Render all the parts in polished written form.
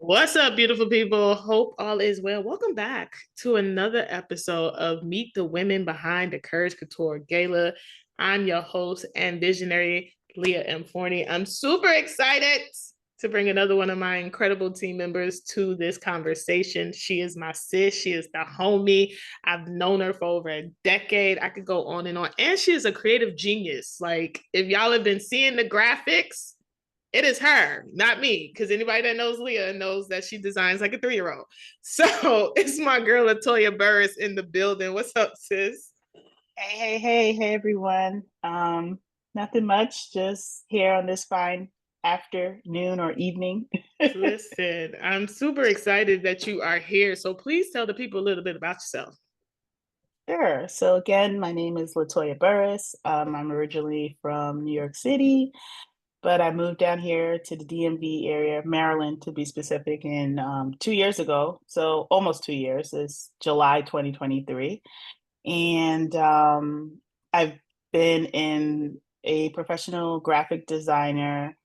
What's up, beautiful people? Hope all is well. Welcome back to another episode of Meet the Women Behind the Courage Couture Gala. I'm your host and visionary, Leah M. Forney. I'm super excited to bring another one of my incredible team members to this conversation. She is my sis. She is the homie. I've known her for over a decade. I could go on and on. And she is a creative genius. Like, if y'all have been seeing the graphics, it is her, not me, because anybody that knows Leah knows that she designs like a 3-year-old. So it's my girl LaToya Burris in the building. What's up, sis? Hey, everyone. Nothing much, just here on this fine afternoon or evening. Listen, I'm super excited that you are here. So please tell the people a little bit about yourself. Sure. So again, my name is LaToya Burris. I'm originally from New York City, but I moved down here to the DMV area, Maryland to be specific, in 2 years ago. So almost 2 years. It's July 2023. And I've been in a professional graphic designer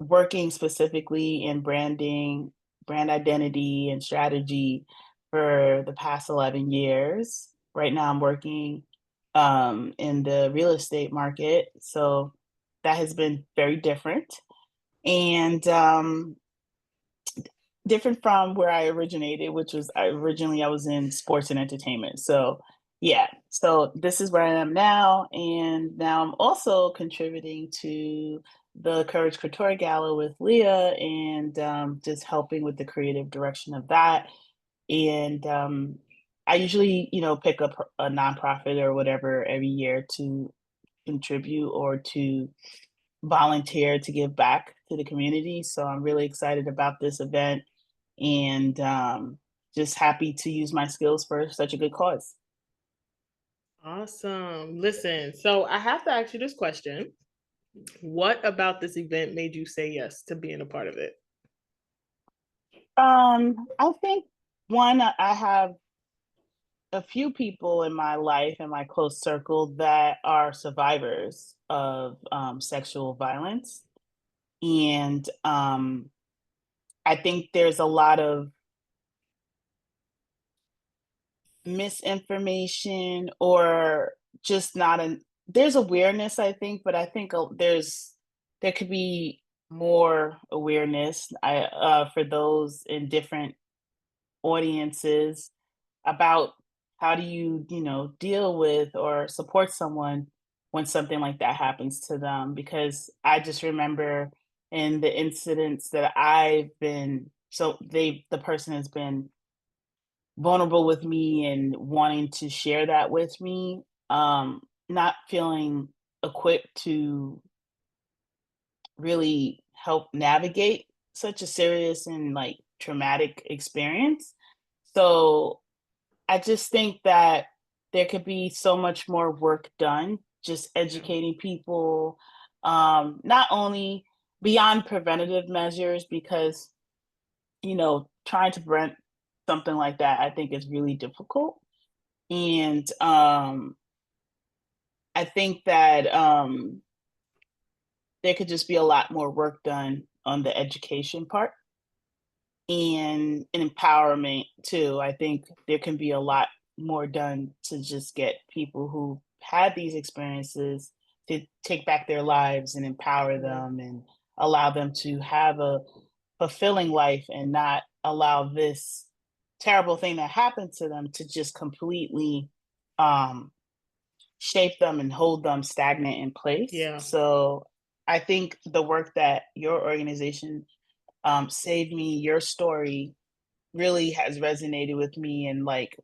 working specifically in branding, brand identity, and strategy for the past 11 years. Right now, I'm working in the real estate market. So that has been very different and different from where I originated, which was I was in sports and entertainment. So yeah, so this is where I am now, and now I'm also contributing to the Courage Couture Gala with Leah, and just helping with the creative direction of that. And I usually, pick up a nonprofit or whatever every year to contribute or to volunteer to give back to the community. So I'm really excited about this event and just happy to use my skills for such a good cause. Awesome. Listen, so I have to ask you this question. What about this event made you say yes to being a part of it? I think one, I have a few people in my life in my close circle that are survivors of sexual violence, and I think there's a lot of misinformation or just not an there's awareness, I think, but I think there could be more awareness for those in different audiences about how do you deal with or support someone when something like that happens to them, because I just remember in the incidents that I've been so the person has been vulnerable with me and wanting to share that with me, not feeling equipped to really help navigate such a serious and like traumatic experience. So I just think that there could be so much more work done just educating people, not only beyond preventative measures, because trying to prevent something like that, I think is really difficult. And I think that there could just be a lot more work done on the education part and empowerment too. I think there can be a lot more done to just get people who had these experiences to take back their lives and empower them and allow them to have a fulfilling life and not allow this terrible thing that happened to them to just completely um, shape them and hold them stagnant in place. Yeah. So I think the work that your organization, Save Me, your story, really has resonated with me. And like,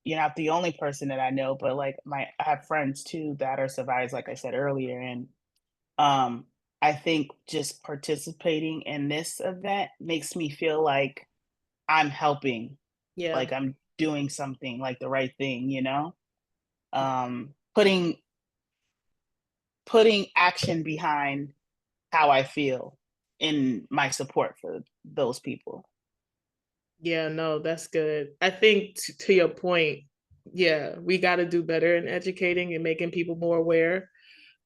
you're not the only person that I know, but like I have friends too that are survivors, like I said earlier. And um, I think just participating in this event makes me feel like I'm helping, Yeah. like I'm doing something like the right thing. Um, putting action behind how I feel in my support for those people. Yeah, no, that's good. I think to your point, yeah, we got to do better in educating and making people more aware.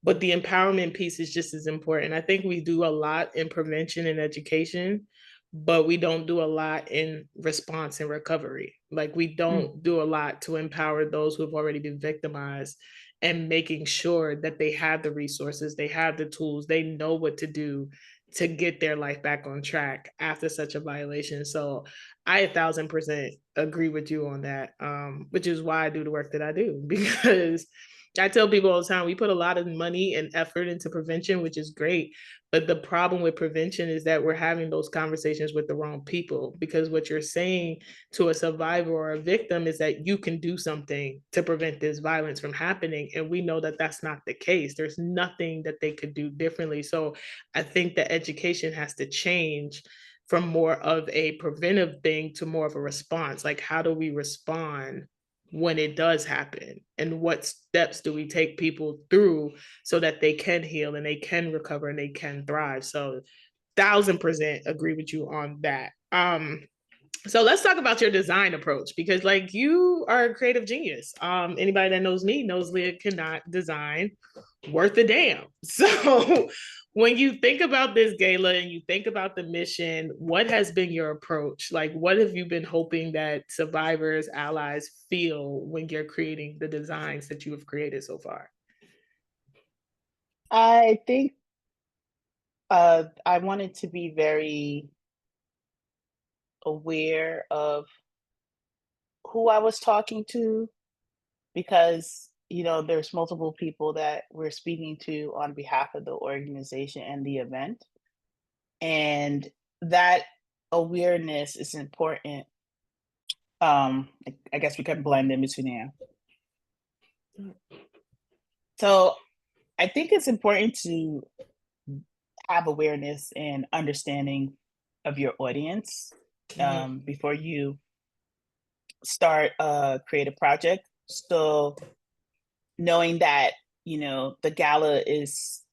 But the empowerment piece is just as important. I think we do a lot in prevention and education, but we don't do a lot in response and recovery. Like we Mm. don't do a lot to empower those who have already been victimized and making sure that they have the resources, they have the tools, they know what to do to get their life back on track after such a violation. So I 1,000% agree with you on that, which is why I do the work that I do because I tell people all the time, we put a lot of money and effort into prevention, which is great. But the problem with prevention is that we're having those conversations with the wrong people because what you're saying to a survivor or a victim is that you can do something to prevent this violence from happening. And we know that that's not the case. There's nothing that they could do differently. So I think that education has to change from more of a preventive thing to more of a response. Like, how do we respond when it does happen, and what steps do we take people through so that they can heal and they can recover and they can thrive? So 1,000% agree with you on that. So let's talk about your design approach because like you are a creative genius. Anybody that knows me knows Leah cannot design worth a damn. So when you think about this gala and you think about the mission, what has been your approach? Like what have you been hoping that survivors, allies feel when you're creating the designs that you have created so far? I think I wanted to be very aware of who I was talking to because, there's multiple people that we're speaking to on behalf of the organization and the event. And that awareness is important. I guess we can blend in between there. So I think it's important to have awareness and understanding of your audience Mm-hmm. before you start a creative project. So knowing that, the gala is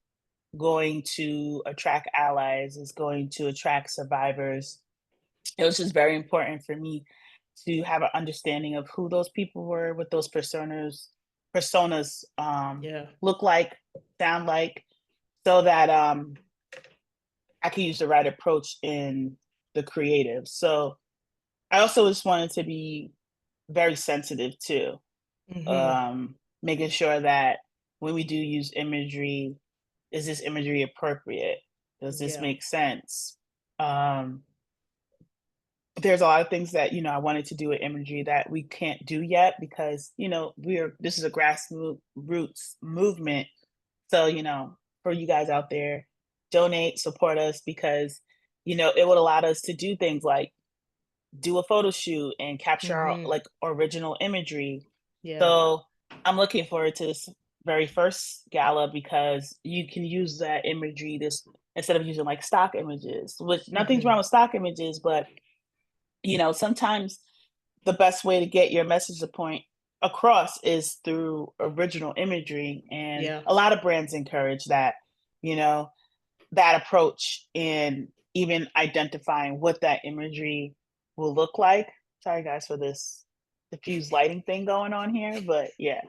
going to attract allies, is going to attract survivors. It was just very important for me to have an understanding of who those people were, what those personas Yeah. look like, sound like, so that I can use the right approach in the creative. So I also just wanted to be very sensitive too, Mm-hmm. making sure that when we do use imagery, is this imagery appropriate? Does this Yeah. make sense? Um, there's a lot of things that I wanted to do with imagery that we can't do yet because this is a grassroots movement. So for you guys out there, donate, support us because it would allow us to do things like do a photo shoot and capture our Mm-hmm. like original imagery. Yeah. So I'm looking forward to this very first gala because you can use that imagery this instead of using like stock images, which nothing's Mm-hmm. wrong with stock images, but sometimes the best way to get your message to point across is through original imagery. And Yeah. a lot of brands encourage that, you know, that approach in even identifying what that imagery will look like. Sorry guys for this diffuse lighting thing going on here, but yeah.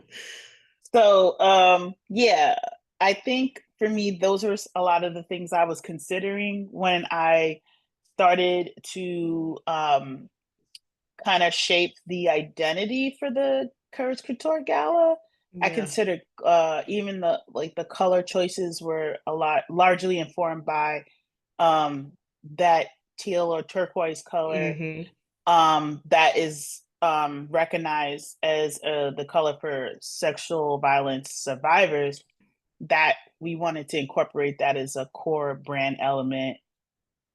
So yeah, I think for me those are a lot of the things I was considering when I started to kind of shape the identity for the Courage Couture Gala. I Yeah. considered even the color choices were a lot largely informed by that teal or turquoise color Mm-hmm. that is recognized as the color for sexual violence survivors. That we wanted to incorporate that as a core brand element.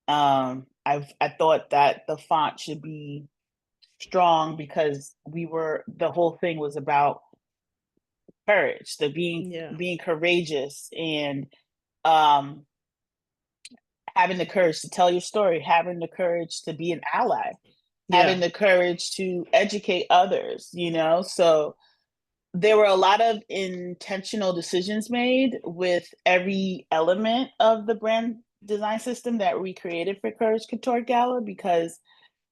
I thought that the font should be strong because the whole thing was about courage, the Yeah. being courageous and um having the courage to tell your story, having the courage to be an ally, having Yeah. the courage to educate others, So there were a lot of intentional decisions made with every element of the brand design system that we created for Courage Couture Gala because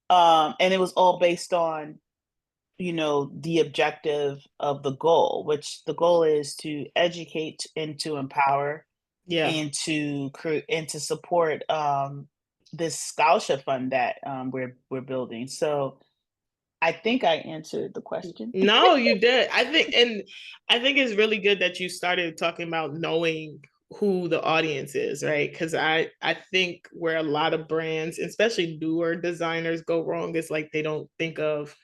and it was all based on the objective of the goal, which the goal is to educate and to empower Yeah. and to create and to support this scholarship fund that we're building. So I think I answered the question. No, you did. I think it's really good that you started talking about knowing who the audience is, right? Because I think where a lot of brands, especially newer designers, go wrong is like they don't think of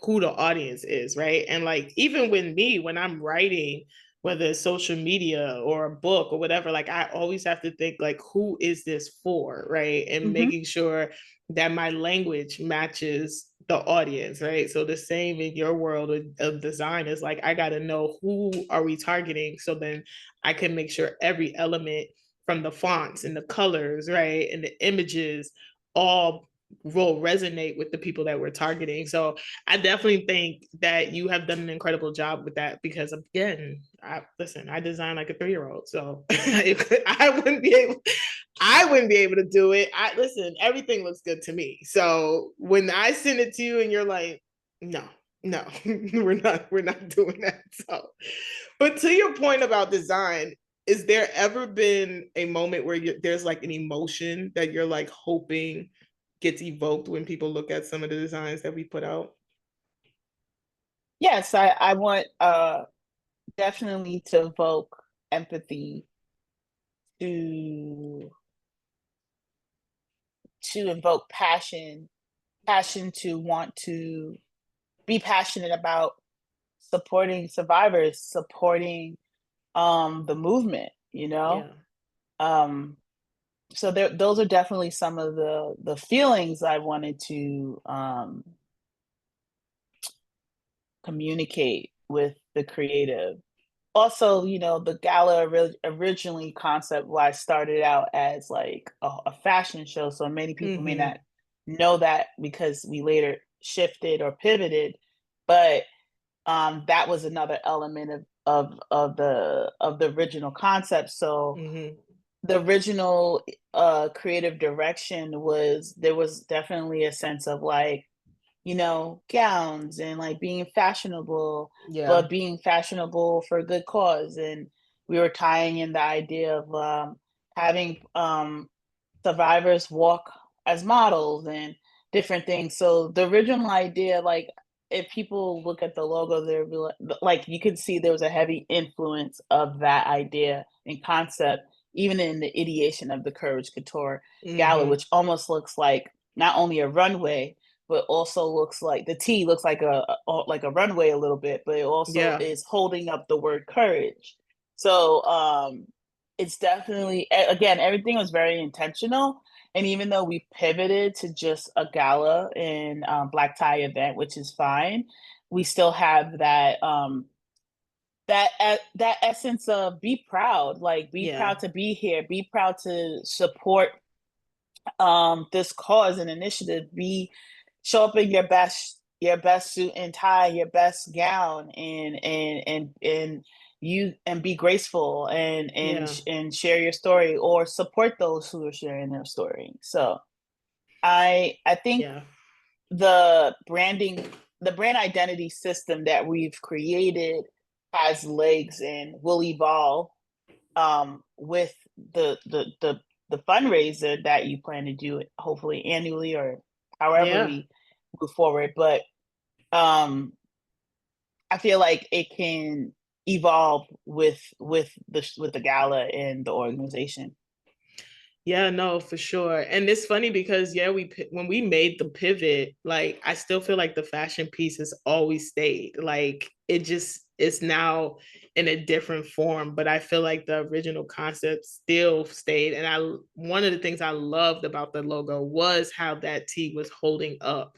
who the audience is, right? And like even with me, when I'm writing, whether it's social media or a book or whatever, like I always have to think like, who is this for, right? And Mm-hmm. making sure that my language matches the audience, right? So the same in your world of design is like I got to know who are we targeting, so then I can make sure every element from the fonts and the colors, right, and the images all will resonate with the people that we're targeting. So I definitely think that you have done an incredible job with that because again, I design like a 3-year-old, so I wouldn't be able to do it. I listen, everything looks good to me. So when I send it to you and you're like, no, no, we're not doing that. So, but to your point about design, is there ever been a moment where there's like an emotion that you're like hoping gets evoked when people look at some of the designs that we put out? Yes, I want definitely to evoke empathy, to invoke passion, passion to want to be passionate about supporting survivors, supporting the movement, you know. Yeah. Um so those are definitely some of the feelings I wanted to communicate with the creative. Also, you know, the gala originally concept wise started out as like a fashion show. So many people may Mm-hmm. not know that because we later shifted or pivoted, but that was another element of the original concept. So Mm-hmm. the original creative direction was there was definitely a sense of like, you know, gowns and like being fashionable, Yeah. but being fashionable for a good cause. And we were tying in the idea of having survivors walk as models and different things. So the original idea, like if people look at the logo, they'll be like you could see there was a heavy influence of that idea and concept, even in the ideation of the Courage Couture Gala, Mm-hmm. which almost looks like not only a runway, but also looks like the T looks like a runway a little bit, but it also Yeah. is holding up the word courage. So it's definitely again everything was very intentional, and even though we pivoted to just a gala and black tie event, which is fine, we still have that that essence of be proud, like be Yeah. proud to be here, be proud to support this cause and initiative, be show up in your best suit and tie, your best gown, and you and be graceful Yeah. and share your story or support those who are sharing their story. So I think Yeah. the branding, the brand identity system that we've created has legs and will evolve with the fundraiser that you plan to do, hopefully annually or however Yeah. we move forward. But um, I feel like it can evolve with the gala and the organization. Yeah, no, for sure. And it's funny because yeah, when we made the pivot, like I still feel like the fashion piece has always stayed. Like it just it's now in a different form, but I feel like the original concept still stayed. And I one of the things I loved about the logo was how that T was holding up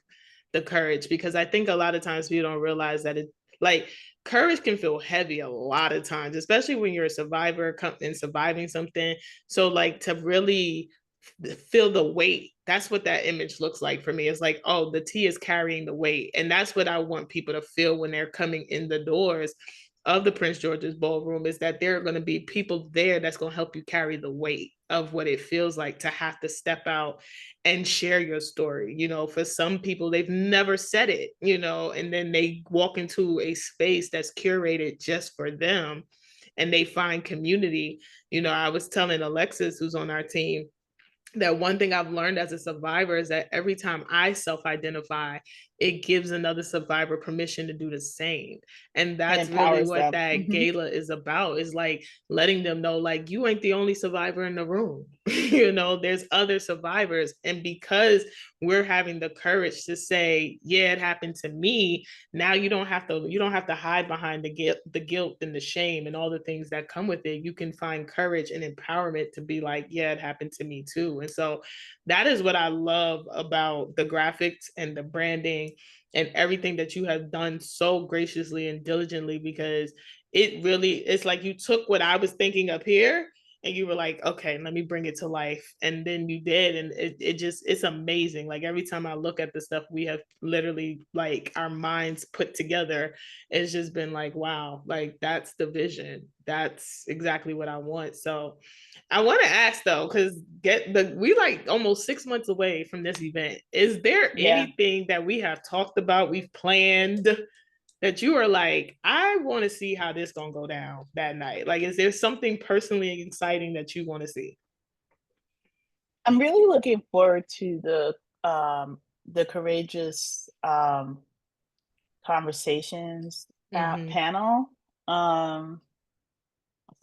the courage, because I think a lot of times people don't realize that it like courage can feel heavy a lot of times, especially when you're a survivor and surviving something. So like to really feel the weight, that's what that image looks like for me. It's like, oh, the T is carrying the weight. And that's what I want people to feel when they're coming in the doors of the Prince George's Ballroom, is that there are going to be people there that's going to help you carry the weight of what it feels like to have to step out and share your story. You know, for some people, they've never said it, you know, and then they walk into a space that's curated just for them and they find community. You know, I was telling Alexis, who's on our team, that one thing I've learned as a survivor is that every time I self-identify, it gives another survivor permission to do the same. And It that's really empowers what them. that Hmm. gala is about, is like letting them know, like, you ain't the only survivor in the room. You know, there's other survivors. And because we're having the courage to say, yeah, it happened to me, now you don't have to hide behind the guilt and the shame and all the things that come with it. You can find courage and empowerment to be like, yeah, it happened to me too. And so that is what I love about the graphics and the branding and everything that you have done so graciously and diligently, because it's like you took what I was thinking up here and you were like, okay, let me bring it to life. And then you did. And it's amazing. Like every time I look at the stuff we have literally, like, our minds put together, it's just been like, wow, like that's the vision. That's exactly what I want. So I want to ask though, because we like almost 6 months away from this event. Is there Yeah. anything that we have talked about, we've planned, that you are like, I want to see how this gonna go down that night? Like, is there something personally exciting that you want to see? I'm really looking forward to the courageous conversations Mm-hmm. panel. Um,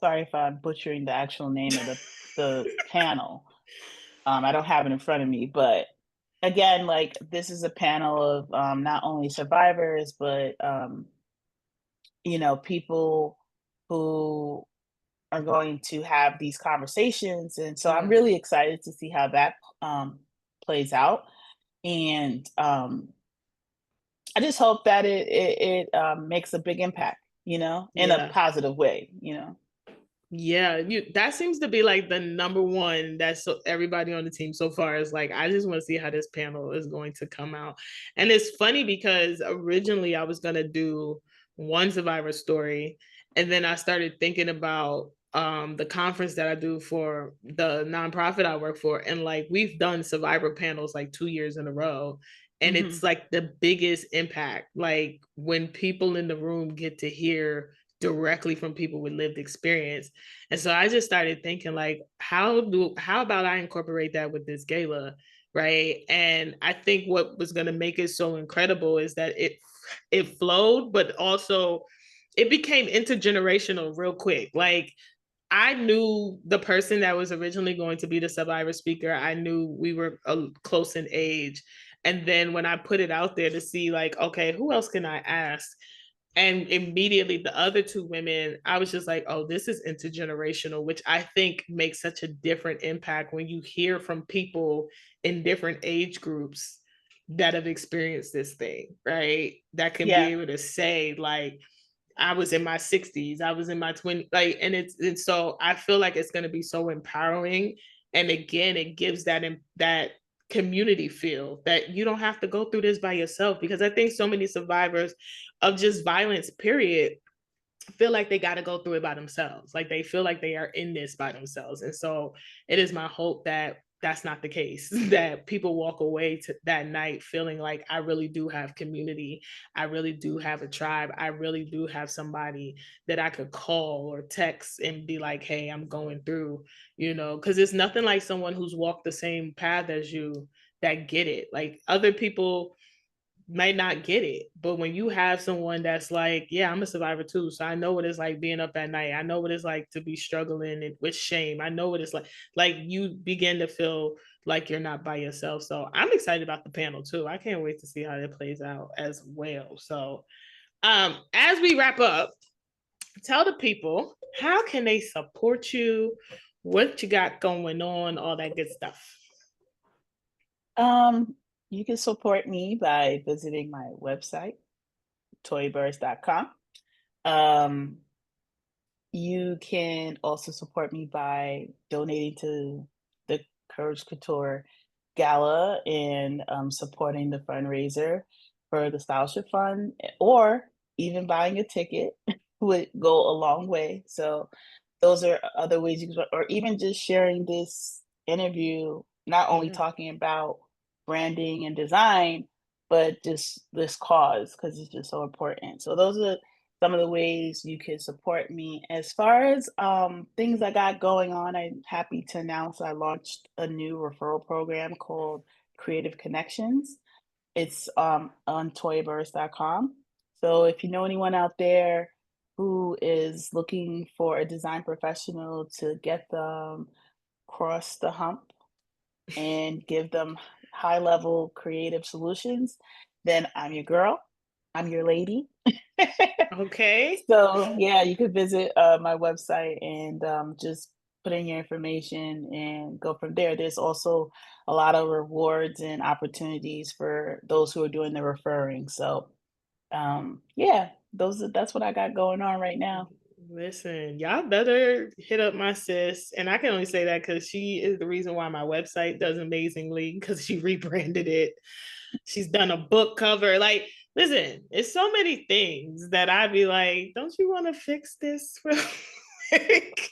Sorry if I'm butchering the actual name of the panel. I don't have it in front of me, but again, like this is a panel of not only survivors, but people who are going to have these conversations, and so I'm Mm, really excited to see how that plays out. And I just hope that it makes a big impact, in a yeah. positive way. Yeah, that seems to be like the number one. That's so everybody on the team so far is like, I just want to see how this panel is going to come out. And it's funny because originally I was gonna do one survivor story, and then I started thinking about the conference that I do for the nonprofit I work for, and like we've done survivor panels like 2 years in a row. And it's Hmm. like the biggest impact, like when people in the room get to hear directly from people with lived experience. And so I just started thinking, like, how about I incorporate that with this gala, right? And I think what was going to make it so incredible is that it flowed, but also it became intergenerational real quick. Like, I knew the person that was originally going to be the survivor speaker. I knew we were close in age. And then when I put it out there to see, like, okay, who else can I ask? And immediately the other two women, I was just like, oh, this is intergenerational, which I think makes such a different impact when you hear from people in different age groups that have experienced this thing, right? That can be Yeah, able to say, like, I was in my 60s, I was in my 20s, like, and so I feel like it's going to be so empowering. And again, it gives that community feel that you don't have to go through this by yourself, because I think so many survivors of just violence, period, feel like they got to go through it by themselves. Like they feel like they are in this by themselves. And so it is my hope that that's not the case, that people walk away to that night feeling like, I really do have community. I really do have a tribe. I really do have somebody that I could call or text and be like, hey, I'm going through, because it's nothing like someone who's walked the same path as you that get it. Like other people might not get it. But when you have someone that's like, yeah, I'm a survivor too. So I know what it's like being up at night. I know what it's like to be struggling with shame. I know what it's like you begin to feel like you're not by yourself. So I'm excited about the panel too. I can't wait to see how that plays out as well. So as we wrap up, tell the people, how can they support you, what you got going on, all that good stuff. um, you can support me by visiting my website, toyaburris.com. Um, You can also support me by donating to the Courage Couture Gala and supporting the fundraiser for the scholarship fund, or even buying a ticket would go a long way. So those are other ways you can, or even just sharing this interview, not only Yeah. talking about branding and design, but just this cause because it's just so important. So those are some of the ways you can support me. As far as things I got going on, I'm happy to announce I launched a new referral program called Creative Connections. It's on toyaburris.com. So if you know anyone out there who is looking for a design professional to get them across the hump and give them high level creative solutions, then I'm your girl. I'm your lady. Okay. So yeah, you could visit my website and just put in your information and go from there. There's also a lot of rewards and opportunities for those who are doing the referring. So yeah, that's what I got going on right now. Listen, y'all better hit up my sis. And I can only say that because she is the reason why my website does amazingly because she rebranded it. She's done a book cover. Like, listen, it's so many things that I'd be like, don't you want to fix this real quick?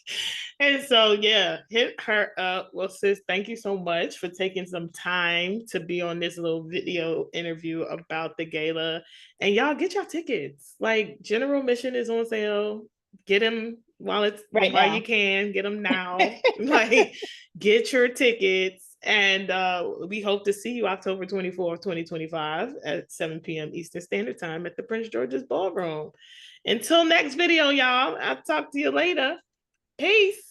And so, yeah, hit her up. Well, sis, thank you so much for taking some time to be on this little video interview about the gala. And y'all get your tickets. Like, general admission is on sale. Get them Right while you now. can. Get them now. Like, get your tickets. And we hope to see you October 24th, 2025 at 7 p.m. Eastern Standard Time at the Prince George's Ballroom. Until next video, y'all. I'll talk to you later. Peace.